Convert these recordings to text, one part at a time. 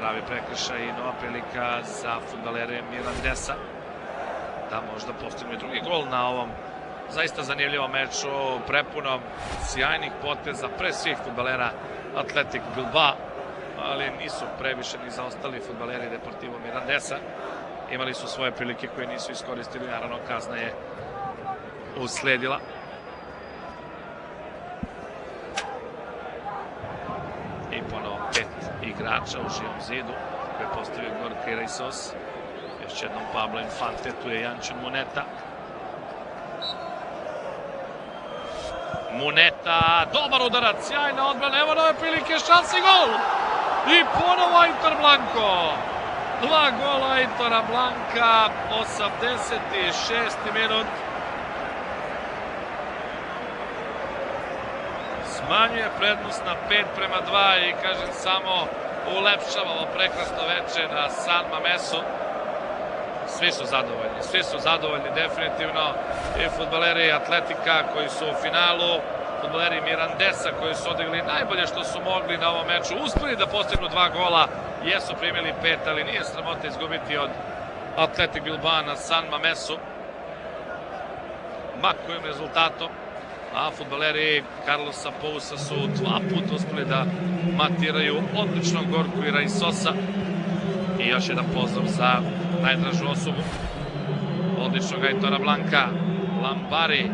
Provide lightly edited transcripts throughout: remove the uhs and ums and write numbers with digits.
pravi prekršaj i nova prilika za fudbalere Mirandesa da možda postigne drugi gol na ovom zaista zanimljivom meču, prepunom sjajnih poteza pre svih fudbalera Athletic Bilbao, ali nisu previše ni zaostali fudbaleri Deportivo Mirandesa. Imali su svoje prilike koje nisu iskoristili, naravno kazna je usledila. I ponovo 5 igrača u živom zidu koje je postavio Gorka Iraisos. Još jednom Pablo Infante, tu je Jančin Muneta. Muneta, dobar udarac, sjajna odbrana, evo nove prilike, šansi, gol! I ponovo Aitor Blanco. 2 gola Aitora Blanca, 86. minut. Smanjuje prednost na 5:2 i kažem samo ulepšava ovo prekrasno veče na San Mamesu. Svi su zadovoljni definitivno i fudbaleri Atletika koji su u finalu, fudbaleri Mirandesa koji su odigli najbolje što su mogli na ovom meču, uspeli da postignu 2 gola, jesu primili 5, ali nije sramota izgubiti od Athletic Bilbao na San Mamesu ma kojim rezultatom, a fudbaleri Carlosa Pousa su 2 puta uspeli da matiraju odličnog Gorku Iraisosa. I još jedan pozdrav za najdražu osobu, odličnog Aitora Blanca, Lambari,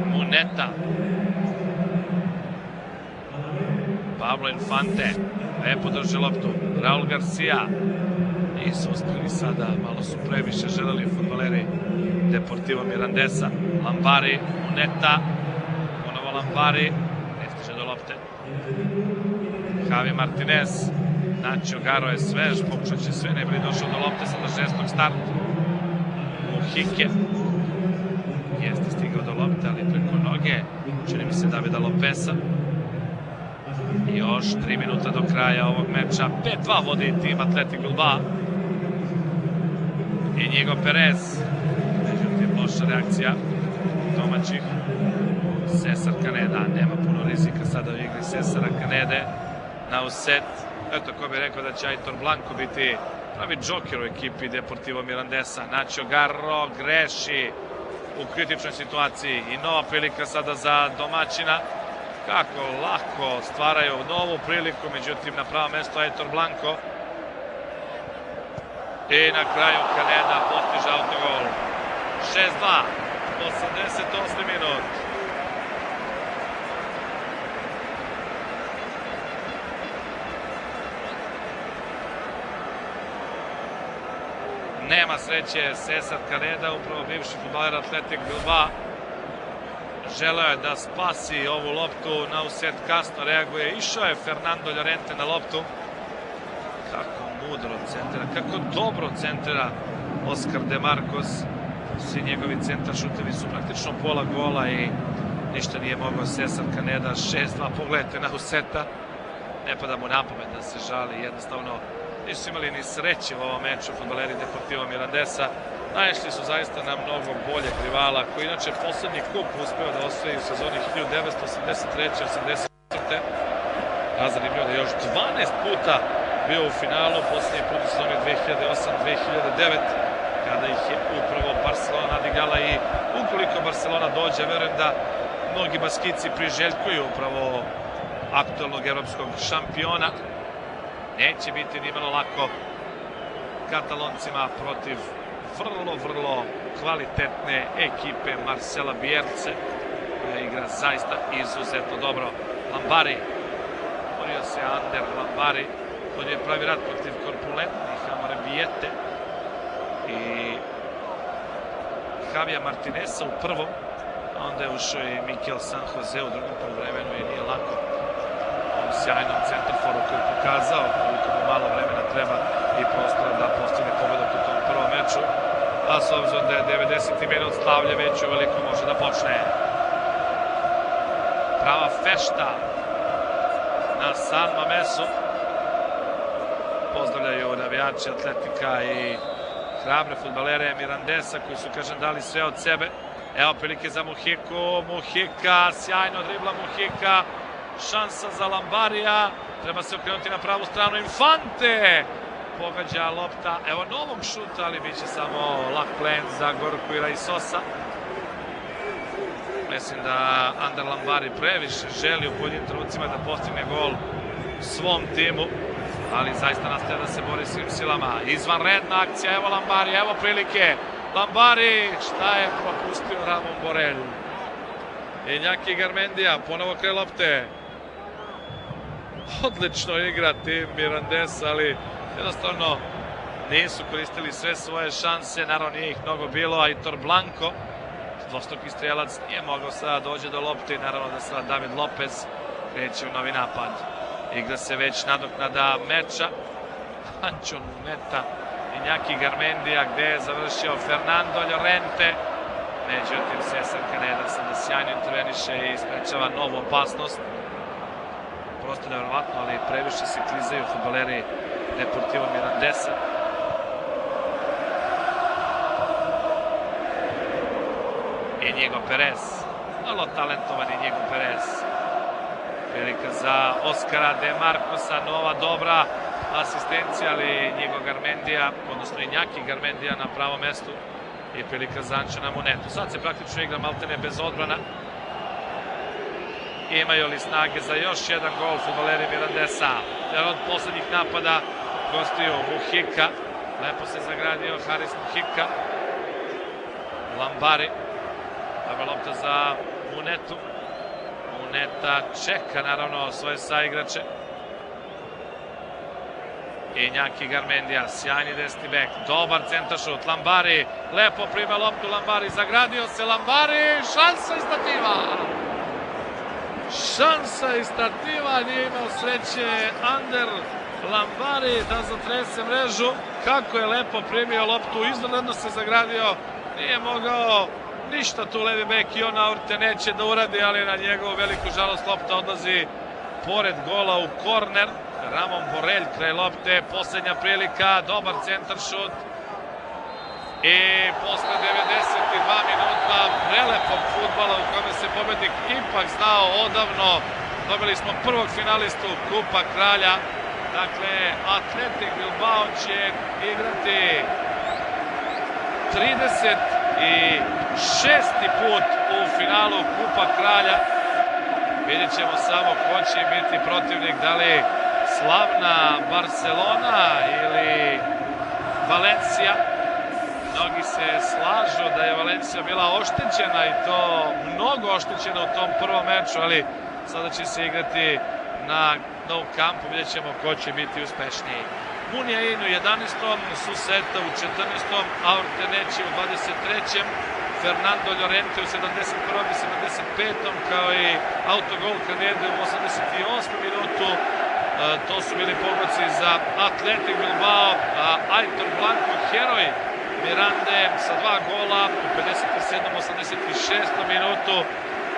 Muneta, Pablo Infante, lepo drže loptu, Raul Garcia, nisu uspeli sada, malo su previše želeli fudbaleri Deportivo Mirandesa. Lambari, Muneta, ponovo Lambari, ne stiže do lopte. Javi Martinez, Nacho Garo je svež, pokušat će sve, ne bi li došao do lopte, sada 6. start. Muhike jeste stigao do lopte, ali preko noge, čini mi se Davida Lopesa. I još 3 minuta do kraja ovog meča, 5:2 vodi tim Athletic Bilbao. I Inigo Perez, međutim loša reakcija domaćih. Cesar Caneda, nema puno rizika sada u igri Cesara Canede. Na uset, eto ko bi rekao da će Aitor Blanco biti pravi džoker u ekipi Deportivo Mirandesa. Nacho Garro greši u kritičnoj situaciji i nova prilika sada za domaćina. Kako lako stvaraju novu priliku, međutim na pravo mesto Aitor Blanco. I na kraju Caneda postiže autogol. 6:2, 88. minut. Nema sreće Cesar Caneda, upravo bivši fudbaler Athletic Bilbao. Želeo je da spasi ovu loptu, na uset kasno reaguje, išao je Fernando Llorente na loptu. Kako mudro centra, kako dobro centra Oscar De Marcos. Svi njegovi centar šutevi su praktično pola gola i ništa nije mogao Cesar Caneda. 6:2, pogledajte na useta. Ne pada mu na pamet da se žali, jednostavno nisu imali ni sreće u ovom meču fudbaleri Deportivo Mirandesa. Naišli su zaista na mnogo boljeg rivala, koji inače poslednji kup uspeo da osvoji u sezoni 1983-84. A zanimljivo da je još 12 puta bio u finalu, poslednji put u sezoni 2008-2009, kada ih je upravo Barcelona nadigrala. I ukoliko Barcelona dođe, verujem da mnogi Baskici priželjkuju upravo aktualnog evropskog šampiona. Neće biti nimalo lako Kataloncima protiv vrlo kvalitetne ekipe Marcela Bielce, koja igra zaista izuzetno dobro. Lambari, borio se Ander Lambari, on je pravi rad protiv korpulentnih Amorebiete i Javija Martineza u prvom, a onda je ušao i Mikel San Jose u drugom poluvremenu i nije lako u sjajnom centarforu koji je pokazao koliko mu malo vremena treba i prostora da postigne pobedak u tom prvom meču, a s obzirom da je 90. minut, slavlje već uveliko može da počne. Prava fešta na San Mamesu. Pozdravljaju navijači Atletika i hrabre fudbalere Mirandesa koji su, kažem, dali sve od sebe. Evo prilike za Muhiku, Muhika, sjajno dribla Muhika, šansa za Lambarija, treba se okrenuti na pravu stranu, Infante pogađa lopta, evo novog šuta, ali bit će samo lak plen za Gorku i Raisosa. Mislim da Ander Lambari previše želi u pojedinim trenucima da postigne gol svom timu, ali zaista nastavlja da se bori svim silama. Izvanredna akcija, evo Lambari, evo prilike. Lambari, šta je propustio Ramon Borel? Iñaki Garmendia, ponovo kraj lopte. Odlično igra tim Mirandes, ali jednostavno nisu koristili sve svoje šanse, naravno nije ih mnogo bilo, a Aitor Blanco, dvostruki strijelac, nije mogao sada dođe do lopte i naravno da sada David Lopez kreće u novi napad. Igra se već nadoknada meča, Ančon Meta, Iñaki Garmendia, gde je završio Fernando Llorente, međutim Cesar Caneda sada sjajno interveniše i sprečava novu opasnost. Prosto nevjerovatno, ali previše se klizaju fudbaleri Deportivo Mirandesa. Inigo Perez, malo talentovan Inigo Perez. Prilika za Oskara De Marcosa, nova dobra asistencija, ali Inigo Garmendia, odnosno Iñaki Garmendia na pravom mestu i prilika za Ančona Monetu. Sad se praktično igra maltene bez odbrana. Imaju li snage za još jedan gol fudbaleri Mirandesa? Jer od poslednjih napada gostuju Muhika. Lepo se zagradio Haris Muhika. Lambari. Dobra lopta za Munetu. Muneta čeka naravno svoje saigrače. Iñaki Garmendia, sjajni desni bek, dobar centaršut, Lambari, lepo prima loptu, Lambari, zagradio se Lambari, šansa iz stativa! Šansa iz stativa, nije imao sreće Ander Lambari da zatrese mrežu, kako je lepo primio loptu, iznenadno se zagradio, nije mogao ništa tu levi bek i on Aurte neće da uradi, ali na njegovu veliku žalost lopta odlazi pored gola u korner. Ramon Borel kraj lopte, posljednja prilika, dobar centaršut i posle 92 minuta prelepog fudbala u kome se pobednik ipak znao odavno. Dobili smo prvog finalistu Kupa Kralja, dakle Atletik Bilbao će igrati 36. put u finalu Kupa Kralja. Vidjet ćemo samo ko će biti protivnik, da li slavna Barcelona ili Valencija. Mnogi se slažu da je Valencija bila oštećena i to mnogo oštećena u tom prvom meču, ali sada će se igrati na Nou Campu, vidjet ćemo ko će biti uspešniji. Muniain u 11. Suseta u 14. Aurte neće u 23. Fernando Llorente u 71. i 75. kao i autogol Canede u 88. minutu. To su bili pogoci za Atletik Bilbao, a Aitor Blanco, heroj Mirande sa 2 gola u 57. 86. minutu.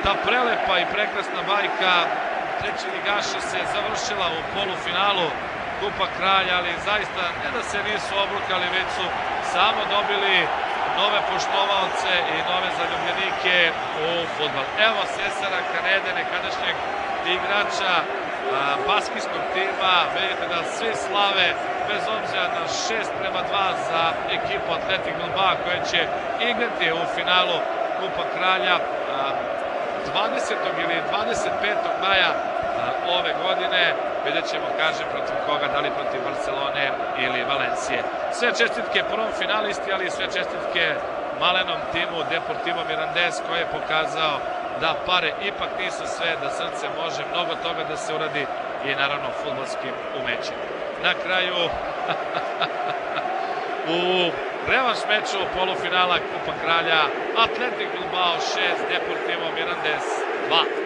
Ta prelepa i prekrasna bajka treći ligaša se završila u polufinalu Kupa Kralja, ali zaista ne da se nisu obrukali, već su samo dobili nove poštovaoce i nove zaljubljenike u fudbal. Evo Cesara Canede, nekadašnjeg igrača baskijskog tima, vidite da svi slave bez obzira na 6:2 za ekipu Atletik Bilbao koja će igrati u finalu Kupa Kralja 20. ili 25. maja ove godine. Vidjet ćemo, kažem, protiv koga, da li protiv Barcelone ili Valencije. Sve čestitke prvom finalisti, ali i sve čestitke malenom timu Deportivo Mirandes koji je pokazao da pare ipak nisu sve, da srce može mnogo toga da se uradi i naravno fudbalskim umećem. Na kraju u revanš meču polufinala Kupa Kralja Atletik Bilbao 6, Deportivo Mirandes 2.